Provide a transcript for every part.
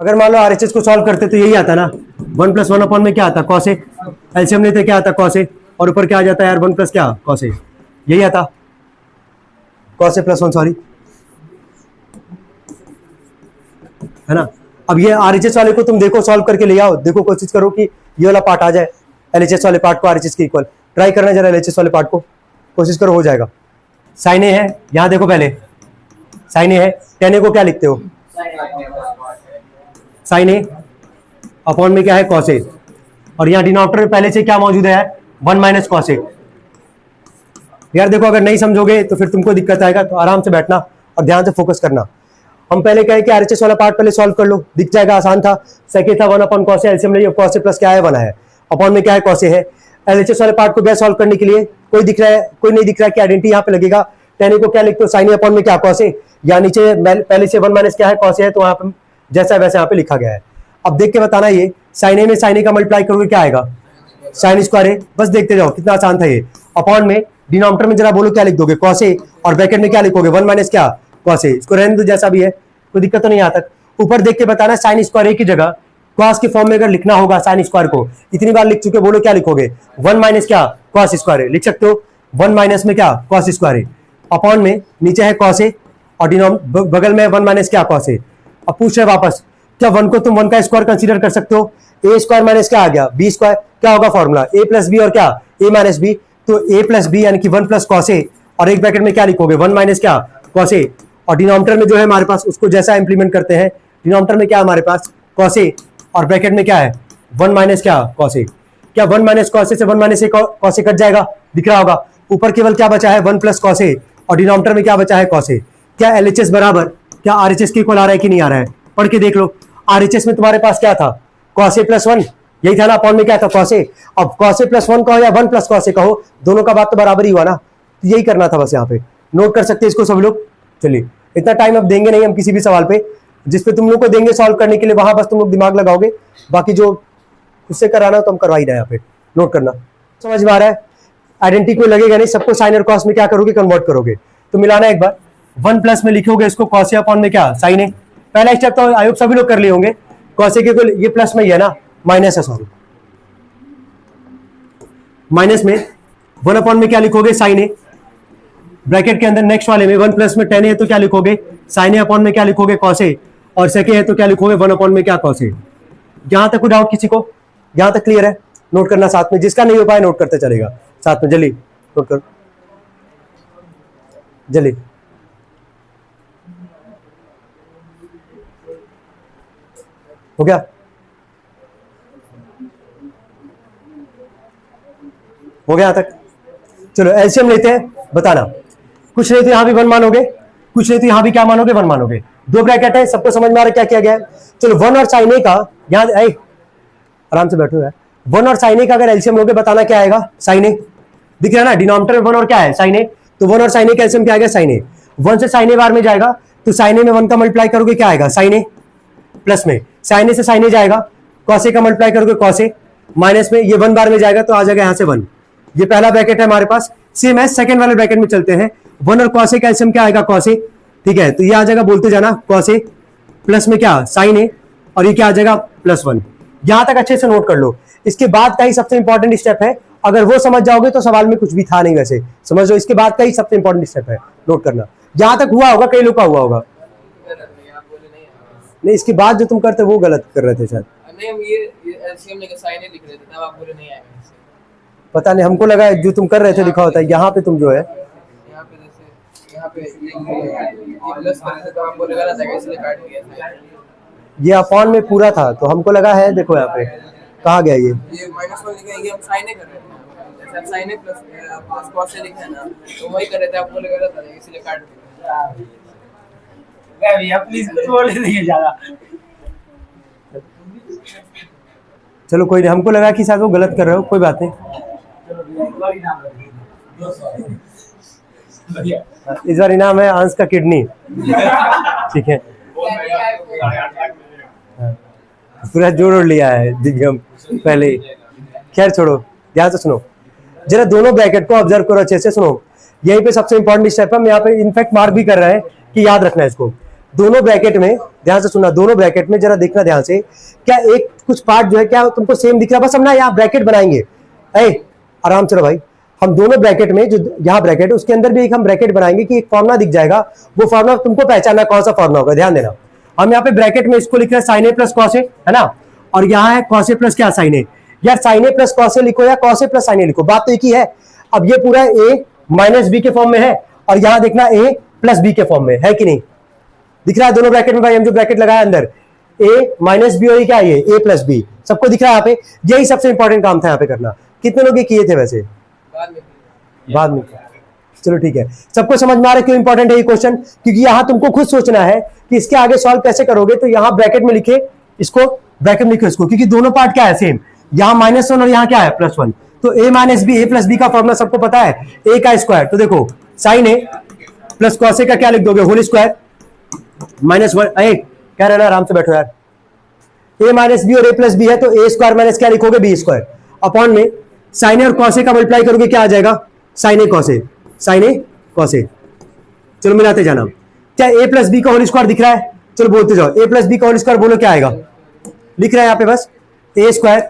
अगर मान लो आरएचएस को सॉल्व करते तो यही आता ना, 1 + 1 अपॉन में क्या आता कॉस ए, एलसीएम लेते क्या आता कॉस ए, और ऊपर क्या आ जाता है यार 1 + क्या कॉस ए, यही आता कॉस ए + 1, सॉरी, है ना। अब ये आरएचएस वाले को तुम देखो सॉल्व करके ले आओ, देखो कोशिश करो कि ये वाला पार्ट आ जाए, एलएचएस वाले पार्ट को आरएचएस के इक्वल, ट्राई करना जरा एलएचएस वाले पार्ट को, कोशिश करो हो जाएगा। साइन ए है, यहां देखो पहले साइन ए है, टेन ए को क्या लिखते हो साइन ए अपॉन में क्या है कॉस ए, और यहाँ डिनोमिनेटर में पहले से क्या मौजूद है 1 - कॉस ए। यार देखो अगर नहीं समझोगे तो फिर तुमको दिक्कत आएगा, तो आराम से बैठना और ध्यान से फोकस करना। हम पहले कहे कि आरएचएस वाला पार्ट पहले सॉल्व कर लो, दिख जाएगा, आसान था। सेकंड था 1 अपॉन कॉस ए, एलसीएम ले कॉस ए प्लस क्या है 1 है, अपॉन में क्या है कॉस ए है। एलएचएस वाले पार्ट को क्या सॉल्व करने के लिए कोई दिख रहा है, कोई नहीं दिख रहा है कि आइडेंटिटी यहाँ पे लगेगा, टेन ए को क्या लिखते हो साइन ए अपॉन में क्या कॉस ए, या नीचे पहले से 1 - क्या है कॉस ए है, तो वहां पे जैसा वैसे यहाँ पे लिखा गया है। अब देख के बताना, ये साइन ए में साइन ए का मल्टीप्लाई करोगे क्या आएगा साइन स्क्वायर ए, बस देखते जाओ कितना आसान था ये। अपॉन में डिनोमिनेटर में जरा बोलो क्या लिख दोगे कॉस ए, और ब्रैकेट में क्या लिखोगे 1 - क्या कॉस ए, इसको रहने दो जैसा भी है, कोई दिक्कत तो नहीं आता। ऊपर देख के बताना साइन स्क्वायर ए की जगह कॉस के फॉर्म में अगर लिखना होगा साइन स्क्वायर को, इतनी बार लिख चुके, बोलो क्या लिखोगे 1 - क्या कॉस स्क्वायर ए, लिख सकते हो 1 - में क्या कॉस स्क्वायर ए, अपॉन में नीचे है कॉस ए और बगल में 1 - क्या कॉस ए। अब पूछ रहे वापस, क्या 1 को तुम 1 का स्क्वायर कंसीडर कर सकते हो, ए स्क्वायर माइनस क्या आ गया बी स्क्वायर, क्या होगा फॉर्मूला ए प्लस बी और क्या ए माइनस बी, तो ए प्लस बी यानी कि 1 + कॉस ए, और एक ब्रैकेट में क्या लिखोगे 1 - क्या कॉस ए, और डिनोमिनेटर में जो है हमारे पास उसको जैसा इंप्लीमेंट करते हैं, डिनोमिनेटर में क्या हमारे पास कॉस ए और ब्रैकेट में क्या है 1 - क्या कॉस ए, क्या 1 - कॉस ए से 1 - कॉस ए कट जाएगा, दिख रहा होगा। ऊपर केवल क्या बचा है 1 + कॉस ए, और डिनोमिनेटर में क्या बचा है कॉस ए। क्या एलएचएस बराबर क्या आरएचएस के इक्वल आ रहा है कि नहीं आ रहा है, पढ़ के देख लो। आरएचएस में तुम्हारे पास क्या था कॉस ए + 1, यही था ना, अपॉन में क्या था कॉस ए। अब कॉस ए + 1 कहो या 1 + कॉस ए कहो, दोनों का बात तो बराबर ही हुआ ना, तो यही करना था बस। यहाँ पे नोट कर सकते हैं इसको सब लोग। चलिए इतना टाइम अब देंगे नहीं हम किसी भी सवाल पे, जिसपे तुम लोग को देंगे सॉल्व करने के लिए, वहां बस तुम लोग दिमाग लगाओगे, बाकी जो उससे कराना हो तो हम करवा ही रहे हैं। यहाँ पे नोट करना, समझ में आ रहा है। आइडेंटिटी कोई लगेगा नहीं, सबको साइन और कॉस में क्या करोगे कन्वर्ट करोगे, तो मिलाना एक बार 1 + में लिखोगे इसको कॉस ए अपॉन में क्या साइन ए, पहला स्टेप तो आई होप सभी लोग कर लिए होंगे। कॉस ए के ये प्लस में ही है ना, माइनस है सॉरी, माइनस में 1 अपॉन में क्या लिखोगे साइन ए, ब्रैकेट के अंदर नेक्स्ट वाले में 1 + में टेन ए तो क्या लिखोगे साइन ए अपॉन में क्या लिखोगे कॉस ए, और सेकेंड है तो क्या लिखोगे 1 अपॉन में क्या कॉस ए। यहां तक कोई डाउट किसी को, यहां तक क्लियर है। नोट करना साथ में, जिसका नहीं हो पाए नोट करते चलेगा साथ में, जल्दी नोट करो जल्दी। हो गया, हो गया यहां तक। चलो एलसीएम लेते हैं, बताना। कुछ नहीं तो यहां भी 1 मानोगे, कुछ नहीं तो यहां भी क्या मानोगे 1 मानोगे। दो ब्रैकेट है, सबको समझ में आ रहा है क्या किया गया है। चलो 1 और साइन ए का, यहां आराम से बैठो यार, 1 और साइन ए का अगर एलसीएम लोगे बताना क्या आएगा साइन ए, दिख रहा है ना डिनोमिनेटर में 1 और क्या है साइन ए, तो 1 और साइन ए का एलसीएम क्या आएगा साइन ए। 1 से साइन ए बार में जाएगा तो साइन ए में 1 का मल्टीप्लाई करोगे क्या आएगा साइन ए, प्लस में साइन ए से साइन ए जाएगा, कॉस ए का मल्टीप्लाई करोगे कॉस ए, माइनस में ये 1 बार में जाएगा तो आ जाएगा यहां से 1। ये पहला ब्रैकेट है हमारे पास, सेम है सेकंड वाले ब्रैकेट में चलते हैं। 1 और कॉस ए का एलसीएम क्या आएगा कॉस ए, ठीक है, तो ये आ जाएगा, बोलते जाना कॉस ए प्लस में क्या साइन ए, और ये क्या आ जाएगा +1। यहां तक अच्छे से नोट कर लो। इसके बाद का ही सबसे इंपॉर्टेंट स्टेप है, अगर वो समझ जाओगे तो सवाल में कुछ भी था नहीं, वैसे समझ लो। इसके बाद का ही सबसे इंपॉर्टेंट स्टेप है, नोट करना। यहां तक हुआ होगा, कई लोग का हुआ होगा, नहीं इसके बाद जो तुम करते वो गलत कर रहे थे शायद। नहीं हम ये एलसीएम लेके साइन ए लिख रहे थे, तब आप बोले नहीं आएगा इससे। पता नहीं, हमको लगा जो तुम कर रहे थे लिखा होता है, यहाँ पे तुम जो है यहाँ पे जैसे यहाँ पे ये प्लस कर रहे थे, तो आप बोले गलत है इसलिए काट दिया। ये अपॉन में पूरा था तो हमको लगा है, देखो यहाँ पे कहा गया ये -1 लिखे, ये हम साइन ए कर रहे थे, जैसे हम साइन ए प्लस कॉस ए लिखे हैं ना, तो वही कर रहे थे, आप बोले गलत है इसलिए काट दिया। भैया प्लीज कुछ बोल नहीं ज्यादा। चलो कोई नहीं, हमको लगा कि शायद वो गलत कर रहे हो, कोई बात नहीं। इस बार इनाम है अंश का किडनी, ठीक है, पूरा जोड़ लिया है दिव्यम पहले। खैर छोड़ो, ध्यान से सुनो जरा, दोनों ब्रैकेट को ऑब्जर्व करो अच्छे से, सुनो। यहीं पे सबसे इंपॉर्टेंट स्टेप है, हम यहाँ पे इनफैक्ट मार्क भी कर रहे हैं कि याद रखना है इसको। दोनों ब्रैकेट में ध्यान से सुनना, दोनों ब्रैकेट में जरा देखना ध्यान से, क्या एक कुछ पार्ट जो है क्या तुमको सेम दिख रहा है? बस हम ना यहाँ ब्रैकेट बनाएंगे, आराम से रहो भाई। हम दोनों ब्रैकेट में जो यहाँ ब्रैकेट है उसके अंदर भी एक हम ब्रैकेट बनाएंगे कि एक फॉर्मुला दिख जाएगा, वो फॉर्मुला तुमको पहचानना कौन सा फॉर्मुला होगा। ध्यान देना, हम यहाँ पे ब्रैकेट में इसको लिख रहे हैं साइन ए प्लस कॉस ए, है ना, और यहाँ है कॉस ए प्लस क्या साइन ए। यार साइन ए प्लस कॉस ए लिखो या कॉस ए प्लस साइन ए लिखो, बात तो एक ही है। अब ये पूरा ए माइनस बी के फॉर्म में है और यहाँ देखना ए प्लस बी के फॉर्म में है कि नहीं, दिख रहा है दोनों ब्रैकेट में भाई। हम जो ब्रैकेट लगाया अंदर ए माइनस बी और ये क्या है, ए प्लस बी, सबको दिख रहा है यहाँ पे। यही सबसे इंपॉर्टेंट काम था यहाँ पे करना। कितने लोग ये किए थे वैसे? बाद में। चलो ठीक है, सबको समझ में आ रहा है क्यों इंपॉर्टेंट है ये क्वेश्चन? क्योंकि यहाँ तुमको खुद सोचना है कि इसके आगे सॉल्व कैसे करोगे। तो यहाँ ब्रैकेट में लिखे इसको, ब्रैकेट में लिखो इसको, क्योंकि दोनों पार्ट क्या है सेम, यहाँ -1 और यहाँ क्या है +1। तो a minus B, A plus B का फॉर्मुला सबको पता है, a का स्क्वायर। तो देखो sine A plus cos A का क्या लिख दोगे, होल स्क्वायर -1। कह रहे ना, आराम से बैठो यार। a माइनस बी और a प्लस बी है तो a स्क्वायर माइनस क्या लिखोगे, b स्क्वायर, अपॉन में साइन ए और कॉस ए का मल्टीप्लाई करोगे, क्या आ जाएगा, sign A cos A, sign A cos ए। चलो मिलाते जाना। क्या a प्लस बी का होल स्क्वायर दिख रहा है? चलो बोलते जाओ, a प्लस बी का होल स्क्वायर बोलो क्या आएगा, लिख रहा है यहाँ पे बस a square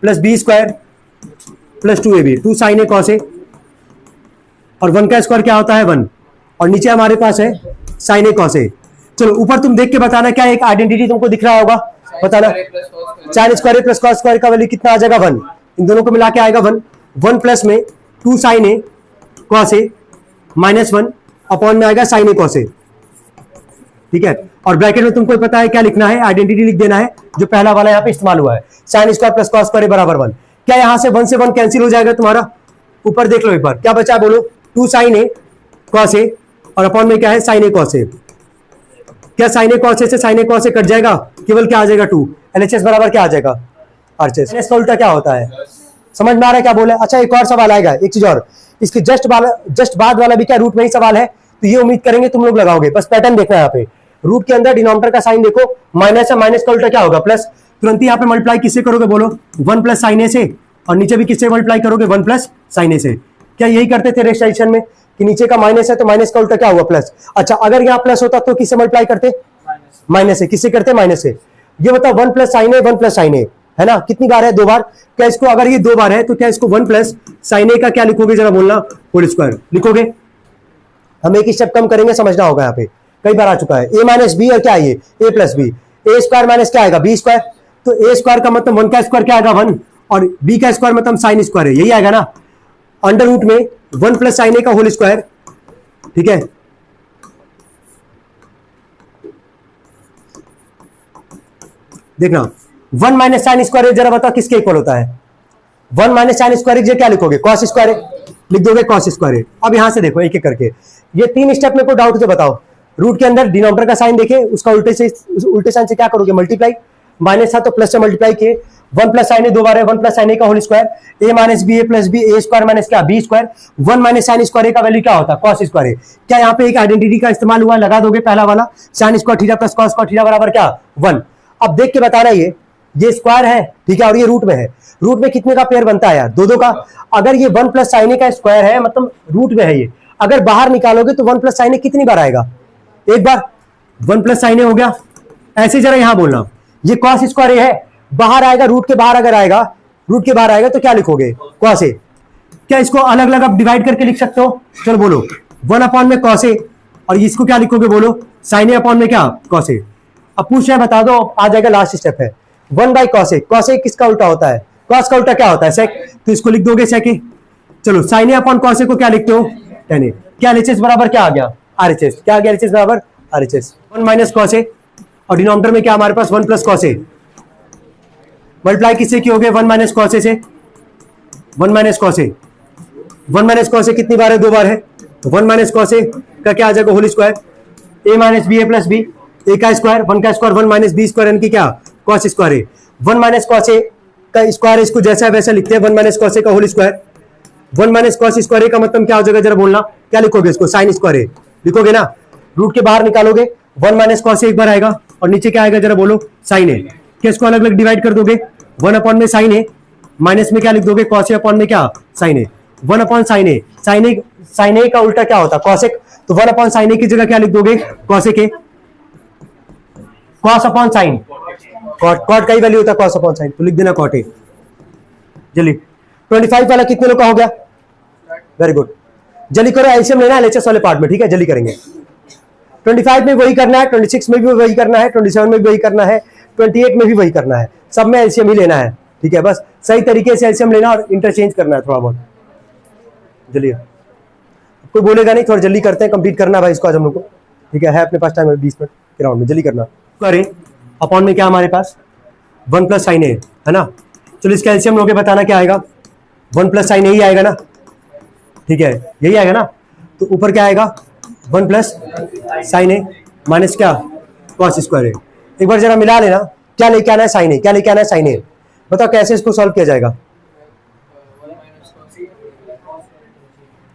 plus B square plus 2ab, 2 sine A cos A, और 1 का स्क्वायर क्या होता है 1, और नीचे हमारे पास है साइन ए कॉस ए। चलो ऊपर तुम देख के बताना क्या एक आइडेंटिटी तुमको दिख रहा होगा, बताना। Sine square plus cos square का वैल्यू कितना आ जाएगा 1, इन दोनों को मिला के आएगा 1। 1 प्लस में 2 sine A cos A -1 upon में आएगा साइन ए कॉस ए, ठीक है। और ब्रैकेट में तुमको पता है क्या लिखना है, आइडेंटिटी लिख देना है जो पहला वाला यहाँ पे इस्तेमाल हुआ है, sine square plus cos square बराबर 1। क्या यहाँ से 1 से 1 कैंसिल हो जाएगा तुम्हारा? ऊपर देख लो एक बार क्या बचा, बोलो 2 साइन ए कॉस ए और अपॉन में क्या है साइन ए कॉस ए। क्या साइन ए कॉस ए से sign A cos A cut जाएगा, केवल क्या आ जाएगा 2, एलएचएस बराबर क्या आ जाएगा आरएचएस। इसका उल्टा क्या होता है, समझ में आ रहा है क्या बोले? अच्छा एक और सवाल आएगा, एक चीज और, इसके जस्ट बाद वाला भी क्या रूट में ही सवाल है, तो ये उम्मीद करेंगे तुम लोग लगाओगे। बस पैटर्न देखना है यहाँ पे, रूट के अंदर डिनोमिनेटर का साइन देखो, माइनस है, माइनस का उल्टा क्या होगा प्लस। तुरंत ही यहाँ पे मल्टीप्लाई किससे करोगे बोलो, 1 प्लस साइन ए से, और नीचे भी किससे मल्टीप्लाई करोगे 1 प्लस साइन ए से। क्या यही करते थे रेक्सटेंशन में कि नीचे का माइनस है तो माइनस का उल्टा क्या हुआ प्लस। अच्छा अगर यहाँ प्लस होता तो किससे मल्टीप्लाई करते, माइनस से। किससे करते, माइनस से। ये बताओ 1 प्लस साइन ए, 1 प्लस साइन ए है ना, कितनी बार है, 2 बार। क्या इसको अगर ये 2 बार है तो क्या इसको 1 प्लस साइन ए का क्या लिखोगे जरा बोलना, होल स्क्वायर लिखोगे। हम एक स्टेप कम करेंगे, समझना होगा यहाँ पे, कई बार आ चुका है। ए माइनस बी और क्या है ये, ए plus B, A square minus क्या आएगा बी स्क्वायर। तो ए स्क्वायर का मतलब 1 का स्क्वायर क्या आएगा 1, और बी का स्क्वायर मतलब साइन स्क्वायर है, यही आएगा ना। अंडर रूट में 1 प्लस साइन ए का होल स्क्वायर, ठीक है। देखना 1 माइनस साइन स्क्वायर जरा बताओ किसके इक्वल होता है, 1 माइनस साइन स्क्वायर क्या लिखोगे, कॉस स्क्वायर लिख दोगे, कॉस स्क्वायर। अब यहां से देखो एक एक करके, ये 3 स्टेप में कोई डाउट तो बताओ। रूट के अंदर डिनोमिनेटर का साइन देखे, उसका उल्टे साइन से क्या करोगे मल्टीप्लाई, माइनस था तो प्लस से मल्टीप्लाई किए, 1 प्लस साइन ए 2 बार है, 1 प्लस साइन ए का whole square, A minus B, A plus B, A square minus क्या B square, 1 minus sine square का वैल्यू क्या होता है कॉस स्क्वायर। क्या यहाँ पे एक आइडेंटिटी का इस्तेमाल हुआ, लगा दोगे पहला वाला, sine square theta plus cos square theta बराबर क्या 1। अब देख के बताना ये स्क्वायर है, ठीक है, और ये रूट में है। रूट में कितने का पेयर बनता है यार, 2 का। अगर ये 1 प्लस साइन ए का स्क्वायर है मतलब रूट में है ये, अगर बाहर निकालोगे तो 1 प्लस साइन ए कितनी बार आएगा, एक बार, 1 प्लस साइन ए हो गया। ऐसे जरा यहां बोलना, ये कॉस स्क्वायर है, बाहर आएगा, रूट के बाहर अगर आएगा, रूट के बाहर आएगा तो क्या लिखोगे कॉस ए। क्या इसको अलग अलग आप डिवाइड करके लिख सकते हो, चलो बोलो 1 अपॉन में कॉस ए, और इसको क्या लिखोगे बोलो साइन ए अपॉन में क्या कॉस ए। अब पूछ रहे बता दो, आ जाएगा लास्ट स्टेप है 1 बाई कॉस ए। कॉस ए किसका उल्टा होता है, कॉस का उल्टा क्या होता है सेक, तो इसको लिख दोगे सेक ए। चलो sign A upon cos A को क्या लिखते हो tan ए। क्या एलएचएस बराबर क्या आ गया आरएचएस, क्या आ गया एलएचएस बराबर आरएचएस। 1 माइनस कॉस ए, और डिनोमिनेटर में क्या हमारे पास 1 प्लस कॉस ए, मल्टीप्लाई किससे किए 1 माइनस कॉस ए से, 1 माइनस कॉस ए, 1 माइनस कॉस ए कितनी बार है 2 बार है, तो 1 माइनस कॉस ए का क्या आ जाएगा whole square, A minus B A plus B, ए का स्क्वायर 1 का स्क्वायर 1 माइनस बी स्क्वायर यानी कि क्या कॉस स्क्वायर है। 1 माइनस कॉस ए का स्क्वायर इसको जैसा वैसा लिखते हैं, 1 माइनस कॉस ए का whole square. 1 minus cos square का मतलब क्या हो जाएगा जरा बोलना, क्या लिखोगे इसको साइन स्क्वायर लिखोगे ना। रूट के बाहर निकालोगे 1 माइनस कॉस ए एक बार आएगा, और नीचे क्या आएगा जरा बोलो साइन ए। क्या इसको अलग अलग डिवाइड कर दोगे, 1 अपॉन में साइन ए, माइनस में क्या लिख दोगे कॉस ए अपॉन में क्या sign A. 1 upon sine A, sign A का उल्टा क्या होता है कॉसेक। तो 1 अपॉन साइन ए की जगह क्या लिख दोगे? कॉस ए के, कॉस अपॉन साइन, कॉट का ही वैल्यू होता है कॉस अपॉन साइन, तो लिख देना कॉट ए। जल्दी 25 वाला कितने लोग का हो गया? Very good. जल्दी करो, एलसीएम लेना है एलएचएस वाले पार्ट में, ठीक है? जल्दी करेंगे। 25 में वही करना है, 26 में भी वही करना है, 27 में भी वही करना है, 28 में भी वही करना है, सब में एलसीएम ही लेना है, ठीक है? बस सही तरीके से एलसीएम लेना और इंटरचेंज करना है थोड़ा बहुत। जल्दी, कोई बोलेगा नहीं, थोड़ा जल्दी करते हैं, कंप्लीट करना भाई इसको आज हम लोग को, ठीक है? अपने पास टाइम है 20 मिनट के राउंड में, जल्दी करना। करें अपॉन में क्या हमारे पास 1 प्लस साइन ए है ना। चलो इसका एलसीएम लोगे, बताना क्या आएगा? 1 प्लस साइन ए ही आएगा ना, ठीक है? यही आएगा ना। तो ऊपर क्या आएगा? 1 प्लस साइन ए माइनस क्या? कॉस स्क्वायर ए। एक बार जरा मिला लेना, क्या लेके आना है? साइन ए। क्या लेके आना है? साइन ए। बताओ कैसे इसको सॉल्व किया जाएगा?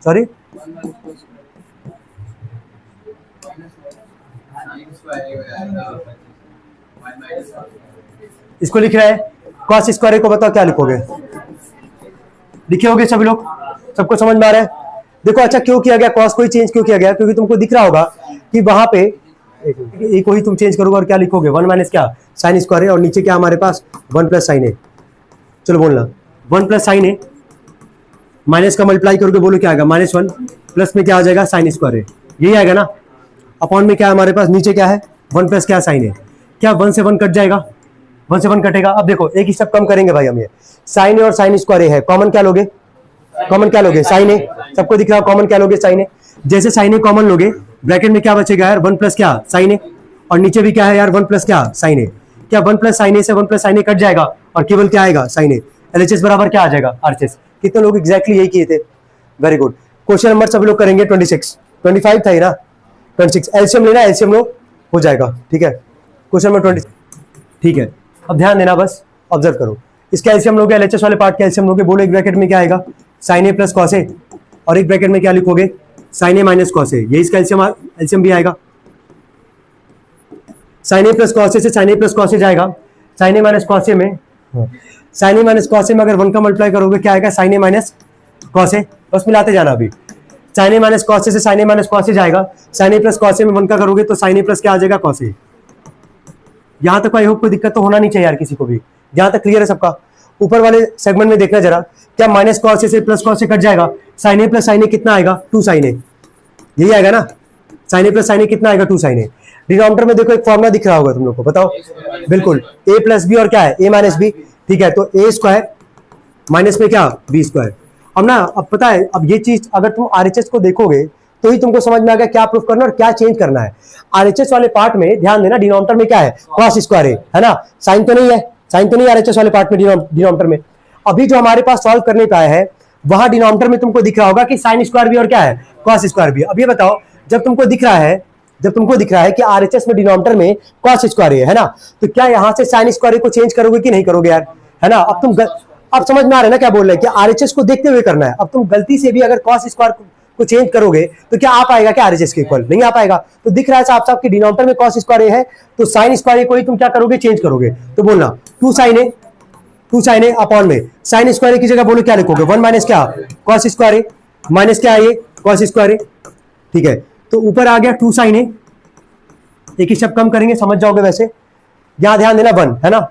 सॉरी, इसको लिख रहा है कॉस स्क्वायर ए को, बताओ क्या लिखोगे? लिखे होगे सभी लोग? सबको समझ में आ रहा है? देखो अच्छा क्यों किया गया कॉस को ही चेंज क्यों किया गया? क्योंकि तुमको दिख रहा होगा कि वहां पे एक को ही तुम चेंज करोगे और क्या लिखोगे? 1 माइनस क्या? साइन स्क्वायर ए, और नीचे क्या हमारे पास? 1 प्लस साइन ए। चलो बोलना 1 प्लस साइन ए, माइनस का मल्टीप्लाई करोगे, बोलो क्या आएगा? -1 प्लस में क्या आ जाएगा? साइन स्क्वायर ए, यही आएगा ना। अपॉन में क्या हमारे पास? नीचे क्या है? 1 प्लस क्या? साइन ए। क्या 1 से 1 कट जाएगा? 1 से 1 कटेगा। अब देखो एक ही स्टेप कम करेंगे भाई हम, ये साइन ए और साइन स्क्वायर ए है, कॉमन क्या लोगे? कॉमन क्या लोगे? साइन ए। सबको दिख रहा है कॉमन क्या लोगे? साइन ए। जैसे साइन ए कॉमन लोगे, ब्रैकेट में क्या बचेगा यार? 1 प्लस क्या? साइन ए, और नीचे भी क्या है यार? 1 प्लस क्या? साइन ए। क्या 1 प्लस साइन ए से 1 प्लस साइन ए कट जाएगा और केवल क्या आएगा? साइन ए। एलएचएस बराबर क्या आ जाएगा? आरएचएस। कितने लोग एग्जैक्टली यही किए थे? Very good. क्वेश्चन नंबर सभी लोग करेंगे 26, 25 था ही ना, 26 एलसीएम लेना, एलसीएम लो हो जाएगा, ठीक है? क्वेश्चन नंबर 20, ठीक है? अब ध्यान देना, बस ऑब्जर्व करो। इसका एलसीएम लोगे, एलएचएस वाले पार्ट का एलसीएम लोगे, बोलो एक ब्रैकेट में क्या आएगा? Sign A plus cos A, और एक ब्रैकेट में क्या लिखोगे? साइन ए माइनस कॉस ए, ये इसका एलसीएम भी आएगा। साइन ए प्लस कॉस ए से साइन ए प्लस कॉस ए जाएगा, साइन ए माइनस कॉस ए में, साइन ए माइनस कॉस ए में अगर 1 का मल्टीप्लाई करोगे क्या आएगा? साइन ए माइनस कॉस ए। बस मिलाते जाना। अभी साइन ए माइनस कॉस ए से साइन ए माइनस कॉस ए जाएगा, साइन ए प्लस कॉस ए में 1 का करोगे तो साइन ए प्लस क्या आ जाएगा? Cos A. यहां तक आई होप कोई दिक्कत तो होना नहीं चाहिए यार किसी को भी, जहां तक क्लियर है सबका। ऊपर वाले सेगमेंट में देखना जरा, क्या माइनस कॉस ए से प्लस कॉस ए कट जाएगा? साइन ए प्लस साइन ए कितना आएगा? 2 साइन ए, यही आएगा ना। साइन ए प्लस साइन ए कितना आएगा? 2 साइन ए। डिनोमिनेटर में देखो एक फॉर्मूला दिख रहा होगा तुम लोग को, बताओ। बिल्कुल, ए प्लस बी और क्या है? ए माइनस बी, ठीक है? तो ए स्क्वायर माइनस में क्या? B square. अब ना, अब पता है, अब ये चीज अगर तुम आरएचएस को देखोगे तो ही तुमको समझ में आ गया क्या प्रूफ करना और क्या चेंज करना है। आरएचएस वाले पार्ट में ध्यान देना, डिनोमिनेटर में क्या है? कॉस स्क्वायर है ना, साइन तो नहीं है, साइन तो नहीं आरएचएस वाले पार्ट में डिनोमिनेटर में। अभी जो हमारे पास सॉल्व करने पे आया है वहां डिनोमिनेटर में तुमको दिख रहा होगा कि साइन स्क्वायर भी और क्या है? कॉस स्क्वायर भी। अब ये बताओ, जब तुमको दिख रहा है कि आरएचएस में डिनोमिनेटर में कॉस स्क्वायर है ना, तो क्या यहां से साइन स्क्वायर को चेंज करोगे कि नहीं करोगे यार? है ना। अब समझ में आ रहा है ना क्या बोल रहे हैं कि आरएचएस को देखते हुए करना है। अब तुम गलती से भी अगर कॉस स्क्वायर को चेंज करोगे तो क्या आ पाएगा? क्या आरएचएस के इक्वल नहीं आ पाएगा। तो दिख रहा है साफ साफ कि डिनोमिनेटर में कॉस स्क्वायर है, तो साइन स्क्वायर को ही तुम क्या करोगे? चेंज करोगे। तो बोलना 2 साइन ए अपॉन में साइन स्क्वायर की जगह बोलो क्या लिखोगे? 1 माइनस क्या? कॉस स्क्वायर ए, माइनस क्या है? ये कॉस स्क्वायर ए, ठीक है? तो ऊपर आ गया 2 साइन ए, एक ही शब्द कम करेंगे, समझ जाओगे। वैसे यहां ध्यान देना 1 है ना,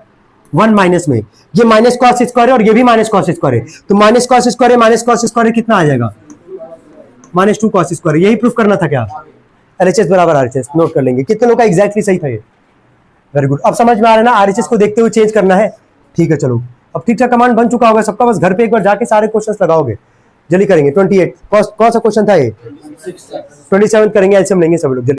1 माइनस में ये माइनस कॉस स्क्वायर है और ये भी माइनस कॉस स्क्वायर है, तो माइनस कॉस स्क्वायर है माइनस कॉस स्क्वायर कितना आ जाएगा? -2 कॉस स्क्वायर। यही प्रूफ करना था क्या? एलएचएस बराबर आरएचएस। नोट कर लेंगे कितने लोग का एग्जैक्टली सही था ये। Very good. अब समझ में आ रहा है ना, आरएचएस को देखते हुए चेंज करना है, ठीक है? चलो अब ठीक ठाक कमांड बन चुका होगा सबका, बस घर पे एक बार जाके सारे क्वेश्चंस लगाओगे। जल्दी करेंगे। 28 कौन सा क्वेश्चन था ये? 27 करेंगे, एलसीएम लेंगे सब लोग।